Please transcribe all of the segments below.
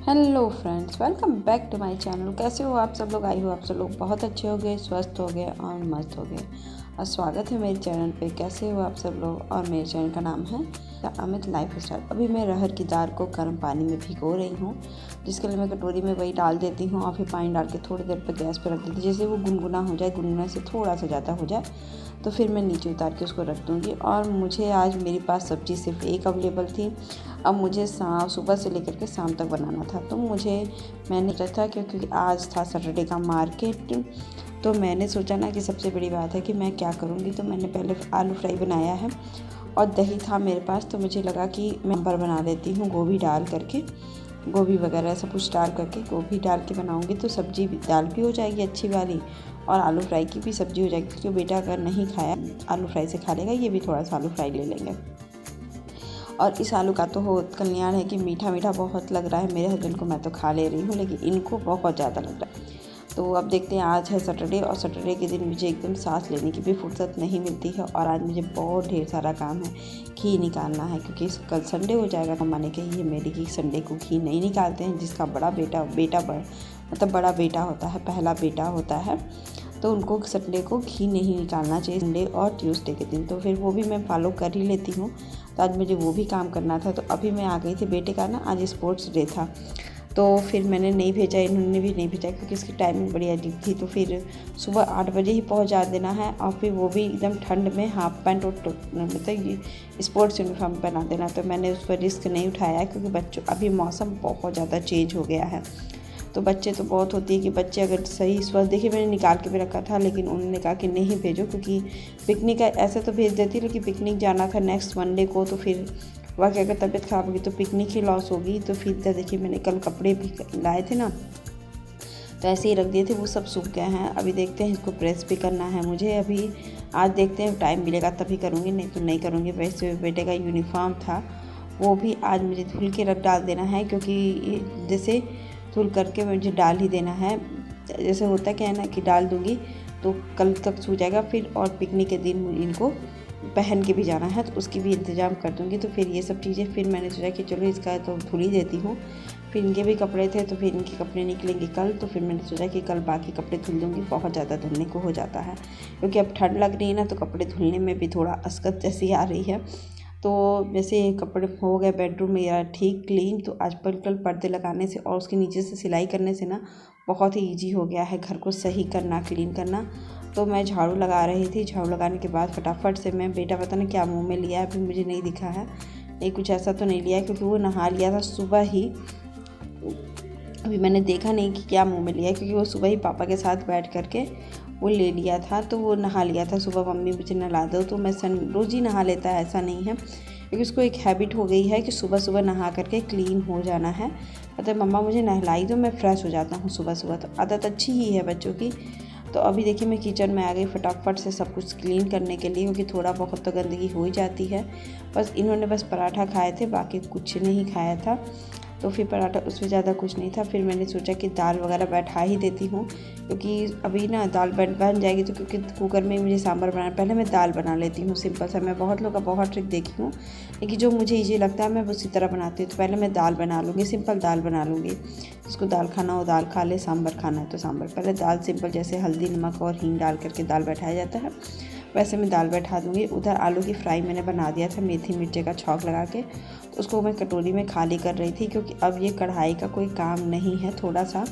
Hello friends, welcome back to my channel. कैसे हो आप सब लोग? आई हो आप सब लोग बहुत अच्छे हो गए, स्वस्थ हो गए और मस्त हो गए। और स्वागत है मेरे चैनल पे। कैसे हो आप सब लोग? और मेरे चैनल का नाम है अमित लाइफ स्टाइल। अभी मैं अरहर की दाल को गर्म पानी में भिगो रही हूँ, जिसके लिए मैं कटोरी में वही डाल देती हूँ और फिर पानी डाल के थोड़ी देर पर गैस पर रख देती हूँ। जैसे वो गुनगुना हो जाए, गुनगुना से थोड़ा सा ज़्यादा हो जाए तो फिर मैं नीचे उतार के उसको रख दूँगी। और मुझे आज मेरे पास सब्ज़ी सिर्फ एक अवेलेबल थी। अब मुझे सुबह से लेकर के शाम तक बनाना था, तो मैंने सोचा था क्योंकि आज था सैटरडे का मार्केट, तो मैंने सोचा ना कि सबसे बड़ी बात है कि मैं क्या करूँगी। तो मैंने पहले आलू फ्राई बनाया है और दही था मेरे पास, तो मुझे लगा कि मैं सांभर बना लेती हूँ गोभी डाल करके। गोभी वगैरह सब कुछ डाल करके गोभी डाल के बनाऊँगी तो सब्जी दाल भी हो जाएगी अच्छी वाली और आलू फ्राई की भी सब्ज़ी हो जाएगी। क्योंकि बेटा अगर नहीं खाया आलू फ्राई से खा लेगा, ये भी थोड़ा सा आलू फ्राई ले लेंगे। और इस आलू का तो हो कल्याण है कि मीठा मीठा बहुत लग रहा है मेरे हस्बैंड को। मैं तो खा ले रही हूँ, लेकिन इनको बहुत ज़्यादा लग रहा है। तो अब देखते हैं, आज है सैटरडे और सैटरडे के दिन मुझे एकदम सांस लेने की भी फुर्सत नहीं मिलती है। और आज मुझे बहुत ढेर सारा काम है, घी निकालना है क्योंकि कल संडे हो जाएगा। कमाने के ही मेरी कि संडे को घी नहीं निकालते हैं। जिसका बड़ा बड़ा बेटा होता है, पहला बेटा होता है, तो उनको संडे को घी नहीं निकालना चाहिए, संडे और ट्यूसडे के दिन। तो फिर वो भी मैं फॉलो कर ही लेती हूँ। तो आज मुझे वो भी काम करना था। तो अभी मैं आ गई थी, बेटे का ना आज स्पोर्ट्स डे था, तो फिर मैंने नहीं भेजा, इन्होंने भी नहीं भेजा क्योंकि इसकी टाइमिंग बड़ी अजीब थी। तो फिर सुबह 8 बजे ही पहुंचा देना है और फिर वो भी एकदम ठंड में हाफ पैंट और मतलब स्पोर्ट्स यूनिफॉर्म पहना देना। तो मैंने उस पर रिस्क नहीं उठाया क्योंकि बच्चों अभी मौसम बहुत ज़्यादा चेंज हो गया है। तो बच्चे तो बहुत होती है कि बच्चे अगर सही स्वस्थ, देखिए मैंने निकाल के भी रखा था, लेकिन उन्होंने कहा कि नहीं भेजो क्योंकि पिकनिक का ऐसे तो भेज देती, लेकिन पिकनिक जाना था नेक्स्ट मंडे को, तो फिर वाकई अगर तबीयत ख़राब होगी तो पिकनिक ही लॉस होगी। तो फिर देखिए मैंने कल कपड़े भी लाए थे ना, तो ऐसे ही रख दिए थे, वो सब सूख गए हैं। अभी देखते हैं, इसको प्रेस भी करना है मुझे। अभी आज देखते हैं टाइम मिलेगा तभी करूँगी, नहीं तो नहीं करूँगी। वैसे बेटे का यूनिफॉर्म था, वो भी आज मुझे धुल के रख डाल देना है क्योंकि जैसे धुल करके मुझे डाल ही देना है। जैसे होता क्या है ना कि डाल दूँगी तो कल तक सूख जाएगा फिर, और पिकनिक के दिन इनको पहन के भी जाना है तो उसकी भी इंतज़ाम कर दूँगी। तो फिर ये सब चीज़ें फिर मैंने सोचा कि चलो इसका तो धुल ही देती हूँ। फिर इनके भी कपड़े थे तो फिर इनके कपड़े निकलेंगे कल, तो फिर मैंने सोचा कि कल बाकी कपड़े धुल दूँगी। बहुत ज़्यादा धुलने को हो जाता है क्योंकि अब ठंड लग रही है ना, तो कपड़े धुलने में भी थोड़ा असकत जैसी आ रही है। तो वैसे कपड़े हो गए बेडरूम मेरा ठीक क्लीन। तो आज कल पर्दे लगाने से और उसके नीचे से सिलाई करने से ना बहुत ही ईजी हो गया है घर को सही करना, क्लीन करना। तो मैं झाड़ू लगा रही थी, झाड़ू लगाने के बाद फटाफट से मैं, बेटा पता नहीं क्या मुंह में लिया है, अभी मुझे नहीं दिखा है, नहीं कुछ ऐसा तो नहीं लिया है क्योंकि वो नहा लिया था सुबह ही। अभी मैंने देखा नहीं कि क्या मुंह में लिया है क्योंकि वो सुबह ही पापा के साथ बैठ करके वो ले लिया था, तो वो नहा लिया था सुबह। मम्मी मुझे नहला दो, तो मैं रोज़ ही नहा लेता है, ऐसा नहीं है, क्योंकि उसको एक हैबिट हो गई है कि सुबह सुबह नहा करके क्लीन हो जाना है। मतलब मम्मा मुझे नहलाई दो, मैं फ्रेश हो जाता हूँ सुबह सुबह। तो आदत अच्छी ही है बच्चों की। तो अभी देखिए मैं किचन में आ गई फटाफट से सब कुछ क्लीन करने के लिए, क्योंकि थोड़ा बहुत तो गंदगी हो ही जाती है। बस इन्होंने बस पराठा खाए थे, बाकी कुछ नहीं खाया था, तो फिर पराठा उसमें ज़्यादा कुछ नहीं था। फिर मैंने सोचा कि दाल वगैरह बैठा ही देती हूँ क्योंकि अभी ना दाल बन जाएगी। तो क्योंकि कुकर में मुझे सांभर बनाना, पहले मैं दाल बना लेती हूँ सिंपल सा। मैं बहुत लोग का बहुत ट्रिक देखी हूँ, लेकिन जो मुझे ईजी लगता है मैं उसी तरह बनाती हूँ। तो पहले मैं दाल बना लूँगी, सिंपल दाल बना लूँगी। जिसको दाल खाना हो दाल खा ले, सांभर खाना है तो सांभर। पहले दाल सिंपल जैसे हल्दी नमक और हींग डाल करके दाल बैठाया जाता है, वैसे मैं दाल बैठा दूँगी। उधर आलू की फ्राई मैंने बना दिया था मेथी मिर्ची का छौंक लगा के, तो उसको मैं कटोरी में खाली कर रही थी क्योंकि अब ये कढ़ाई का कोई काम नहीं है। थोड़ा सा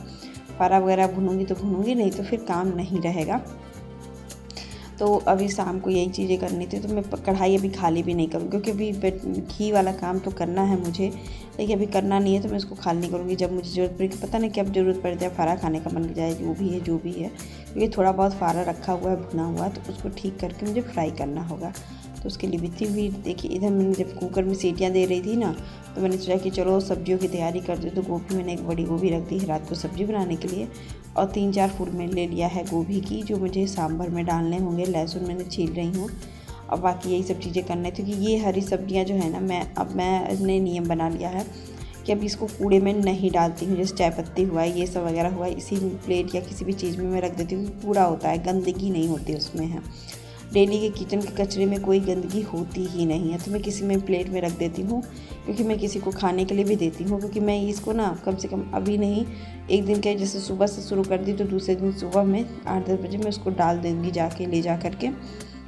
पारा वगैरह भूनूंगी तो भूनूंगी, नहीं तो फिर काम नहीं रहेगा। तो अभी शाम को यही चीज़ें करनी थी, तो मैं कढ़ाई अभी खाली भी नहीं करूँगी क्योंकि अभी घी वाला काम तो करना है मुझे, लेकिन अभी करना नहीं है तो मैं इसको खाली नहीं करूँगी। जब मुझे ज़रूरत पड़ेगी, पता नहीं कब ज़रूरत पड़ जाए, फारा खाने का मन जाए, जो भी है क्योंकि थोड़ा बहुत फारा रखा हुआ है भुना हुआ, तो उसको ठीक करके मुझे फ्राई करना होगा। तो उसके लिए भी थी भी देखिए, इधर मैंने जब कुकर में सीटियाँ दे रही थी ना, तो मैंने सोचा कि चलो सब्जियों की तैयारी कर दूँ। तो गोभी मैंने एक बड़ी गोभी रख दी है रात को सब्ज़ी बनाने के लिए, और 3-4 फूल में ले लिया है गोभी की, जो मुझे सांभर में डालने होंगे। लहसुन मैंने छील रही हूँ और बाकी यही सब चीज़ें करना है क्योंकि ये हरी सब्जियाँ जो है ना, मैंने नियम बना लिया है कि अब इसको कूड़े में नहीं डालती हूँ। जैसे चाय पत्ती हुआ, ये सब वगैरह हुआ, इसी प्लेट या किसी भी चीज़ में मैं रख देती हूँ, कूड़ा होता है, गंदगी नहीं होती उसमें है। डेली के किचन के कचरे में कोई गंदगी होती ही नहीं है, तो मैं किसी में प्लेट में रख देती हूँ, क्योंकि मैं किसी को खाने के लिए भी देती हूँ। क्योंकि मैं इसको ना कम से कम अभी नहीं, एक दिन के जैसे सुबह से शुरू कर दी तो दूसरे दिन सुबह में 8-10 बजे मैं उसको डाल दूँगी जाके ले जा करके,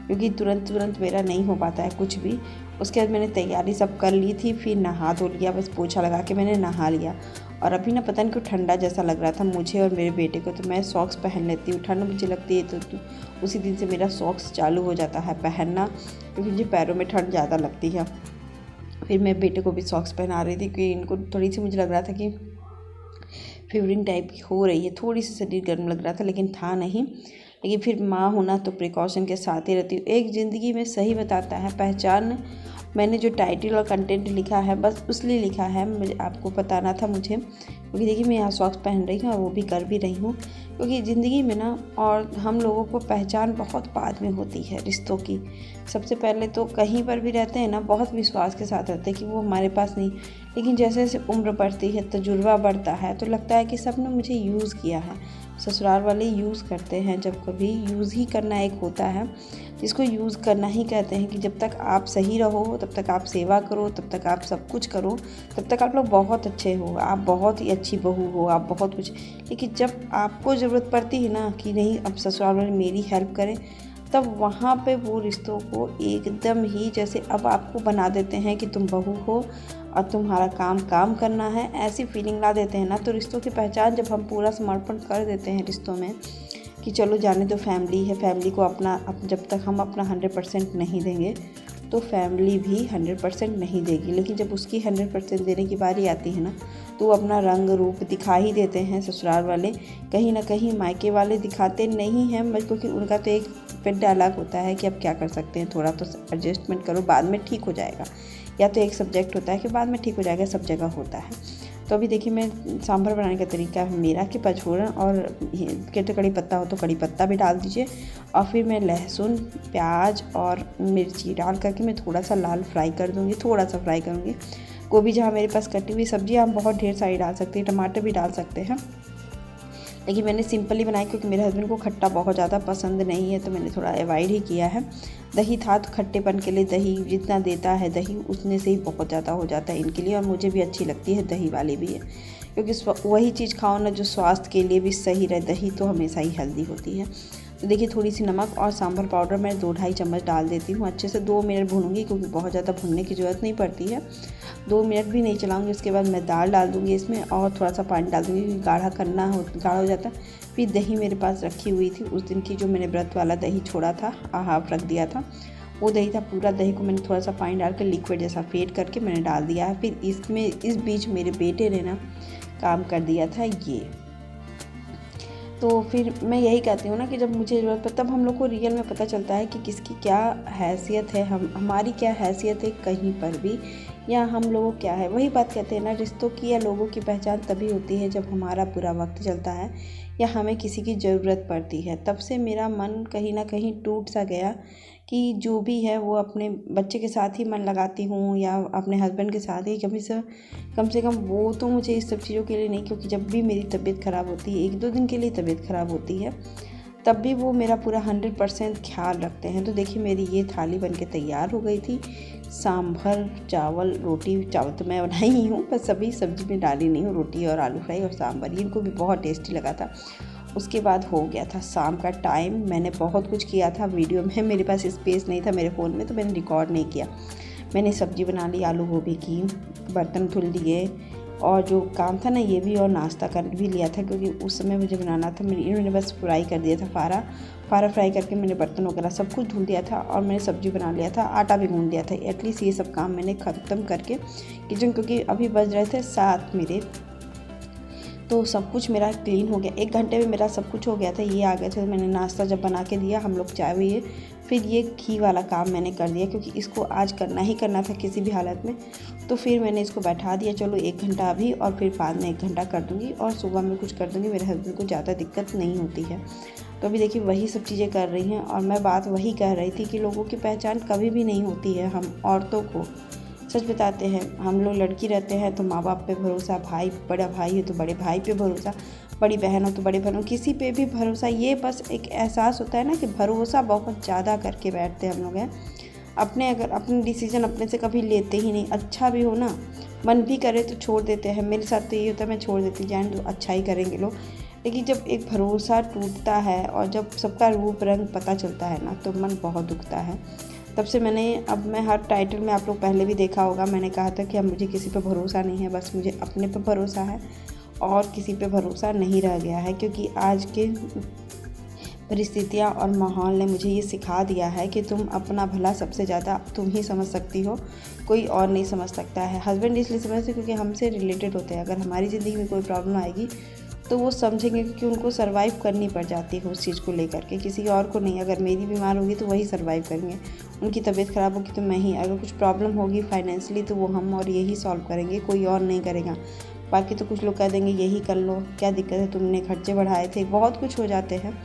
क्योंकि तुरंत मेरा नहीं हो पाता है कुछ भी। उसके बाद मैंने तैयारी सब कर ली थी, फिर नहा धो लिया, बस पोछा लगा के मैंने नहा लिया। और अभी ना पता नहीं क्यों ठंडा जैसा लग रहा था मुझे और मेरे बेटे को, तो मैं सॉक्स पहन लेती हूँ। ठंड मुझे लगती है तो उसी दिन से मेरा सॉक्स चालू हो जाता है पहनना, क्योंकि मुझे पैरों में ठंड ज़्यादा लगती है। फिर मैं बेटे को भी सॉक्स पहना रही थी, क्योंकि इनको थोड़ी सी मुझे लग रहा था कि फीवरिंग टाइप की हो रही है, थोड़ी सी शरीर गर्म लग रहा था, लेकिन था नहीं। लेकिन फिर माँ होना तो प्रिकॉशन के साथ ही रहती हूँ। एक ज़िंदगी में सही बताता है पहचान, मैंने जो टाइटल और कंटेंट लिखा है बस उसलिए लिखा है, मुझे आपको बताना था मुझे, क्योंकि देखिए मैं यहाँ सॉक्स पहन रही हूँ और वो भी कर भी रही हूँ। क्योंकि ज़िंदगी में ना, और हम लोगों को पहचान बहुत बाद में होती है रिश्तों की। सबसे पहले तो कहीं पर भी रहते हैं ना, बहुत विश्वास के साथ रहते हैं कि वो हमारे पास नहीं, लेकिन जैसे जैसे उम्र बढ़ती है, तजुर्बा बढ़ता है, तो लगता है कि सब ने मुझे यूज़ किया है। ससुराल वाले यूज़ करते हैं, जब कभी यूज़ ही करना एक होता है, जिसको यूज़ करना ही कहते हैं कि जब तक आप सही रहो, तब तक आप सेवा करो, तब तक आप सब कुछ करो, तब तक आप लोग बहुत अच्छे हो, आप बहुत ही अच्छी बहू हो, आप बहुत कुछ। लेकिन जब आपको ज़रूरत पड़ती है ना कि नहीं अब ससुराल वाले मेरी हेल्प करें, तब वहाँ पे वो रिश्तों को एकदम ही जैसे अब आपको बना देते हैं कि तुम बहू हो और तुम्हारा काम करना है, ऐसी फीलिंग ला देते हैं ना। तो रिश्तों की पहचान जब हम पूरा समर्पण कर देते हैं रिश्तों में कि चलो जाने तो फैमिली है, फैमिली को अपना जब तक हम अपना 100% नहीं देंगे तो फैमिली भी 100% नहीं देगी। लेकिन जब उसकी 100% देने की बारी आती है ना, तो वो अपना रंग रूप दिखा ही देते हैं ससुराल वाले। कहीं ना कहीं मायके वाले दिखाते नहीं हैं, क्योंकि उनका तो एक पेट डायलॉग होता है कि अब क्या कर सकते हैं, थोड़ा तो एडजस्टमेंट करो, बाद में ठीक हो जाएगा। या तो एक सब्जेक्ट होता है कि बाद में ठीक हो जाएगा, सब जगह होता है। तो अभी देखिए मैं सांभर बनाने का तरीका है मेरा कि पचफोरन और कड़ी पत्ता हो तो कड़ी पत्ता भी डाल दीजिए, और फिर मैं लहसुन, प्याज और मिर्ची डाल करके मैं थोड़ा सा लाल फ्राई कर दूँगी, थोड़ा सा फ्राई करूँगी। गोभी जहाँ मेरे पास कटी हुई सब्ज़ी हम बहुत ढेर सारी डाल सकते हैं, टमाटर भी डाल सकते हैं, लेकिन मैंने सिंपली बनाई क्योंकि मेरे हस्बैंड को खट्टा बहुत ज़्यादा पसंद नहीं है, तो मैंने थोड़ा अवॉइड ही किया है। दही था तो खट्टेपन के लिए दही जितना देता है दही उतने से ही बहुत ज़्यादा हो जाता है इनके लिए, और मुझे भी अच्छी लगती है दही वाली भी है, क्योंकि वही चीज़ खाओ ना जो स्वास्थ्य के लिए भी सही रहे। दही तो हमेशा ही हेल्दी होती है। तो देखिए थोड़ी सी नमक और सांभर पाउडर मैं 2-2.5 चम्मच डाल देती हूँ। अच्छे से 2 मिनट भूनूंगी, क्योंकि बहुत ज़्यादा भूनने की ज़रूरत नहीं पड़ती है, 2 मिनट भी नहीं चलाऊँगी। उसके बाद मैं दाल डाल दूँगी इसमें और थोड़ा सा पानी डाल दूँगी, क्योंकि गाढ़ा हो जाता है। फिर दही मेरे पास रखी हुई थी उस दिन की, जो मैंने व्रत वाला दही छोड़ा था, हाफ रख दिया था, वो दही था। पूरा दही को मैंने थोड़ा सा पानी डाल कर लिक्विड जैसा फेंट करके मैंने डाल दिया है। फिर इसमें इस बीच मेरे बेटे ने ना काम कर दिया था ये। तो फिर मैं यही कहती हूँ ना कि जब मुझे ज़रूरत पड़ती तब हम लोग को रियल में पता चलता है कि किसकी क्या हैसियत है, हमारी क्या हैसियत है कहीं पर भी, या हम लोगों क्या है। वही बात कहते हैं ना, रिश्तों की या लोगों की पहचान तभी होती है जब हमारा बुरा वक्त चलता है या हमें किसी की ज़रूरत पड़ती है। तब से मेरा मन कहीं ना कहीं टूट सा गया कि जो भी है वो अपने बच्चे के साथ ही मन लगाती हूँ या अपने हस्बैंड के साथ ही, कम से कम वो तो मुझे इस सब चीज़ों के लिए नहीं, क्योंकि जब भी मेरी तबीयत ख़राब होती है, 1-2 दिन के लिए तबीयत ख़राब होती है, तब भी वो मेरा पूरा 100% ख्याल रखते हैं। तो देखिए मेरी ये थाली बनके तैयार हो गई थी। सांभर, चावल, रोटी, चावल तो मैं बनाई ही हूँ, बस सभी सब्ज़ी में डाली नहीं हूँ, रोटी और आलू फ्राई और सांभर, ये इनको भी बहुत टेस्टी लगा था। उसके बाद हो गया था शाम का टाइम। मैंने बहुत कुछ किया था वीडियो में, मेरे पास स्पेस नहीं था मेरे फ़ोन में, तो मैंने रिकॉर्ड नहीं किया। मैंने सब्ज़ी बना ली आलू गोभी की, बर्तन धुल लिए, और जो काम था ना ये भी, और नाश्ता कर भी लिया था, क्योंकि उस समय मुझे बनाना था। मैंने बस फ्राई कर दिया था, फारा फ्राई करके मैंने बर्तन वगैरह सब कुछ धुल दिया था, और मैंने सब्ज़ी बना लिया था, आटा भी गूँध दिया था। एटलीस्ट ये सब काम मैंने ख़त्म करके किचन, क्योंकि अभी बज रहे थे 7 मेरे, तो सब कुछ मेरा क्लीन हो गया। 1 घंटे में मेरा सब कुछ हो गया था। ये आ गए थे, तो मैंने नाश्ता जब बना के दिया, हम लोग चाय पिए, फिर ये घी वाला काम मैंने कर दिया, क्योंकि इसको आज करना ही करना था किसी भी हालत में। तो फिर मैंने इसको बैठा दिया, चलो 1 घंटा अभी, और फिर बाद में 1 घंटा कर दूँगी, और सुबह में कुछ कर दूँगी। मेरे हस्बैंड को ज़्यादा दिक्कत नहीं होती है। तो अभी देखिए वही सब चीज़ें कर रही हैं, और मैं बात वही कह रही थी कि लोगों की पहचान कभी भी नहीं होती है। हम औरतों को सच बताते हैं, हम लोग लड़की रहते हैं तो माँ बाप पे भरोसा, भाई बड़ा भाई है तो बड़े भाई पे भरोसा, बड़ी बहन हो तो बड़े बहन हो, किसी पे भी भरोसा, ये बस एक एहसास होता है ना कि भरोसा बहुत ज़्यादा करके बैठते हैं हम लोग हैं अगर अपने डिसीज़न अपने से कभी लेते ही नहीं। अच्छा भी हो ना, मन भी करे तो छोड़ देते हैं। मेरे साथ तो ये होता है, मैं छोड़ देती, जान तो अच्छा ही करेंगे लोग। लेकिन जब एक भरोसा टूटता है और जब सबका रूप रंग पता चलता है ना, तो मन बहुत दुखता है। तब से मैं हर टाइटल में, आप लोग पहले भी देखा होगा, मैंने कहा था कि अब मुझे किसी पे भरोसा नहीं है, बस मुझे अपने पे भरोसा है और किसी पे भरोसा नहीं रह गया है। क्योंकि आज के परिस्थितियाँ और माहौल ने मुझे ये सिखा दिया है कि तुम अपना भला सबसे ज़्यादा तुम ही समझ सकती हो, कोई और नहीं समझ सकता है। हस्बैंड इसलिए समझते क्योंकि हमसे रिलेटेड होते हैं। अगर हमारी ज़िंदगी में कोई प्रॉब्लम आएगी तो वो समझेंगे, क्योंकि उनको सर्वाइव करनी पड़ जाती है उस चीज़ को लेकर के, किसी और को नहीं। अगर मेरी बीमार होगी तो वही सर्वाइव करेंगे, उनकी तबीयत ख़राब होगी तो मैं ही, अगर कुछ प्रॉब्लम होगी फाइनेंशियली तो वो हम और यही सॉल्व करेंगे, कोई और नहीं करेगा। बाकी तो कुछ लोग कह देंगे यही कर लो, क्या दिक्कत है, तुमने खर्चे बढ़ाए थे, बहुत कुछ हो जाते हैं।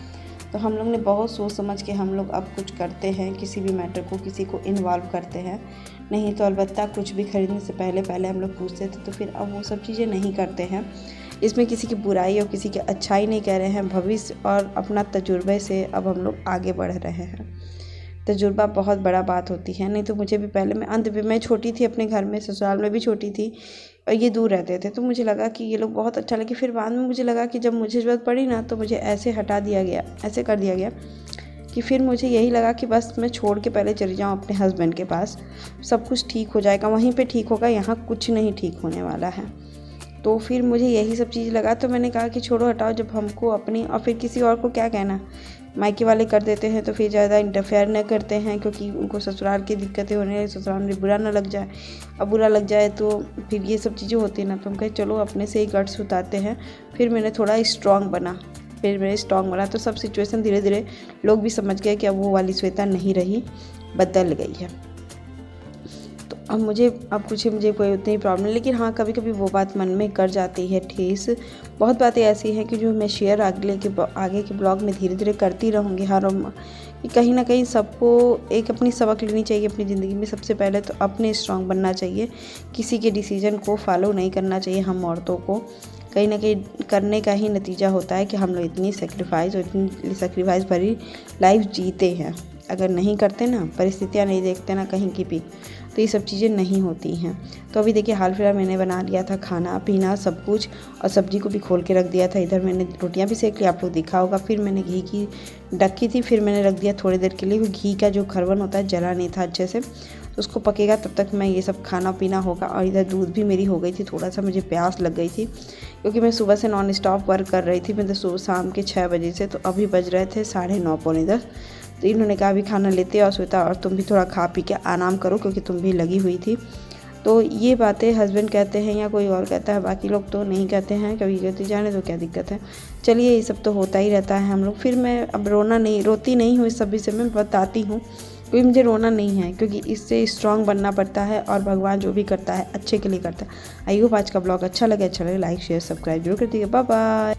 तो हम लोग ने बहुत सोच समझ के हम लोग अब कुछ करते हैं, किसी भी मैटर को, किसी को इन्वॉल्व करते हैं। नहीं तो अलबत्ता कुछ भी खरीदने से पहले हम लोग पूछते थे, तो फिर अब वो सब चीज़ें नहीं करते हैं। इसमें किसी की बुराई और किसी की अच्छाई नहीं कह रहे हैं, भविष्य और अपना तजुर्बे से अब हम लोग आगे बढ़ रहे हैं। तजुर्बा बहुत बड़ा बात होती है। नहीं तो मुझे भी पहले, मैं छोटी थी, अपने घर में ससुराल में भी छोटी थी और ये दूर रहते थे, तो मुझे लगा कि ये लोग बहुत अच्छा लगे। फिर बाद में मुझे लगा कि जब मुझे ज़रूरत पड़ी ना, तो मुझे ऐसे हटा दिया गया, ऐसे कर दिया गया कि फिर मुझे यही लगा कि बस मैं छोड़ के पहले चली जाऊँ अपने हस्बैंड के पास, सब कुछ ठीक हो जाएगा, वहीं पे ठीक होगा, यहाँ कुछ नहीं ठीक होने वाला है। तो फिर मुझे यही सब चीज़ लगा, तो मैंने कहा कि छोड़ो हटाओ, जब हमको अपनी, और फिर किसी और को क्या कहना, मायके वाले कर देते हैं तो फिर ज़्यादा इंटरफेयर न करते हैं, क्योंकि उनको ससुराल की दिक्कतें होने, ससुराल में बुरा ना लग जाए, अब बुरा लग जाए तो फिर ये सब चीज़ें होती है ना। तो हम कहे चलो अपने से ही गट्स उतारते हैं। फिर मैंने थोड़ा स्ट्रॉन्ग बना, तो सब सिचुएशन धीरे धीरे लोग भी समझ गए कि अब वो वाली श्वेता नहीं रही, बदल गई है। तो अब मुझे कोई उतनी प्रॉब्लम नहीं, लेकिन हाँ कभी कभी वो बात मन में कर जाती है ठेस। बहुत बातें ऐसी हैं कि जो मैं शेयर आगे के ब्लॉग में धीरे धीरे करती रहूँगी। कि कहीं ना कहीं सबको एक अपनी सबक लेनी चाहिए अपनी ज़िंदगी में। सबसे पहले तो अपने स्ट्रांग बनना चाहिए, किसी के डिसीजन को फॉलो नहीं करना चाहिए। हम औरतों को कहीं ना कहीं करने का ही नतीजा होता है कि हम लोग इतनी सेक्रीफाइस भरी लाइफ जीते हैं। अगर नहीं करते ना, परिस्थितियाँ नहीं देखते ना कहीं की भी, तो ये सब चीज़ें नहीं होती हैं। तो अभी देखिए हाल फिलहाल मैंने बना लिया था खाना पीना सब कुछ, और सब्जी को भी खोल के रख दिया था। इधर मैंने रोटियां भी सेक ली, आप लोग देखा होगा। फिर मैंने घी की डक्की थी, फिर मैंने रख दिया थोड़ी देर के लिए। घी का जो खरवन होता है जला नहीं था अच्छे से, तो उसको पकेगा तब तक मैं ये सब खाना पीना होगा। और इधर दूध भी मेरी हो गई थी, थोड़ा सा मुझे प्यास लग गई थी क्योंकि मैं सुबह से नॉन स्टॉप वर्क कर रही थी। मैं तो शाम के 6 बजे से, तो अभी बज रहे थे 9:30 पौने 10। तो इन्होंने कहा अभी खाना लेते और श्वेता, और तुम भी थोड़ा खा पी के आराम करो क्योंकि तुम भी लगी हुई थी। तो ये बातें हस्बैंड कहते हैं या कोई और कहता है, बाकी लोग तो नहीं कहते हैं। कभी कहते जाने तो क्या दिक्कत है, चलिए ये सब तो होता ही रहता है हम लोग। फिर मैं अब रोती नहीं हूँ इस सब विषय में, बताती हूँ क्योंकि मुझे रोना नहीं है, क्योंकि इससे स्ट्रांग बनना पड़ता है और भगवान जो भी करता है अच्छे के लिए करता है। आई होप आज का ब्लॉग अच्छा लगे लाइक शेयर सब्सक्राइब जरूर कर दीजिए। Bye bye.